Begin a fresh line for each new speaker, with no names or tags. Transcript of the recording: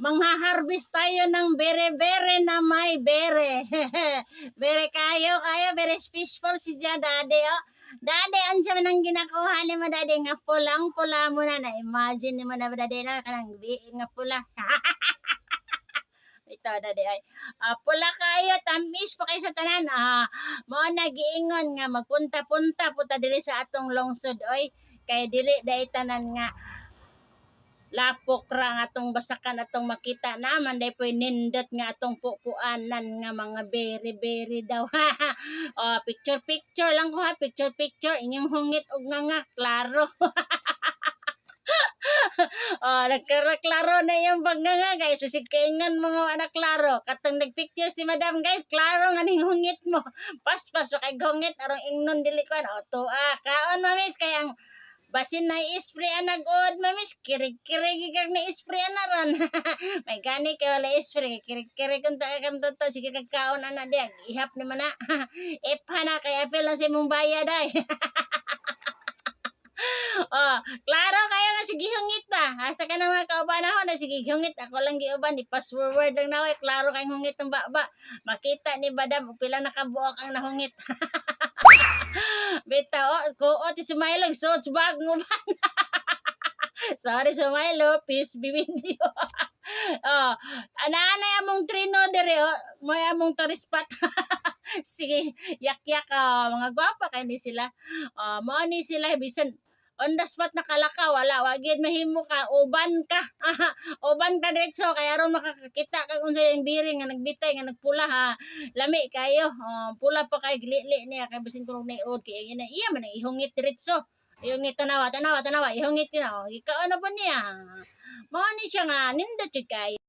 mangha-harvest tayo ng bere-bere na may bere. Bere kayo, very peaceful si Daddy, oh. Daddy, ansa man ang ginakuha ni mo, Daddy, nga pulang-pula mo na-imagine ni mo na, Daddy, na kanang nga pula. Ito, Daddy, ay. Pula kayo, tamis pa kayo sa tanan. Mo nagiingon nga magpunta-punta puta dili sa atong lungsod, oy. Kay dili day tanan nga lapok ra nga atong basakan atong makita naman day poy nindot nga atong pupuanan nga mga beri-beri daw. Picture lang ko ha, picture inyong hungit og nga klaro. Nagklaro na yung pagnganga guys, usig kaingan mga anak klaro. Katong nagpicture si madam guys, klaro nga ning hungit mo. Paspas wa kay hungit arong ingnon dili ko. Kaon mamis kay ang basin na i-spray nag-od mamis, kirig-kirig kag na i-spray na ron. May gani kay wala i-spray, kirig-kirig kung to, sige kag kaon ana di, ihap ni mana. Ipha na kay apil na si mong bayad ay. Klaro kayo nga sige hungit ta. Asa ka na mga kaubanahon na sige hungit. Ako lang giuban, i-pass forward lang naway. Klaro kayong hungit ng baba. Makita ni Badam, pila nakabuok ang nahungit. Bita, kuot si Milo, so bag nguban. Sorry sa Milo, peace be with you. Ananay among trino dire, may among tourist spot. Sige, yak-yak, mga gwapa kay ni sila. Mao ni sila bisan on the spot nakalaka wala wagid mahimo ka uban ka. Uban ka diretso kay aron makakita kag unsay yung biring nga nagbitay nga nagpula ha. Lami kayo. Pula pa kay glili niya kay bisin kuno niod kay iya man ihungit diretso. Ihungit tanawa ihungit na. Ikaw ano pa niya? Mao ni siya nga nindot jud kay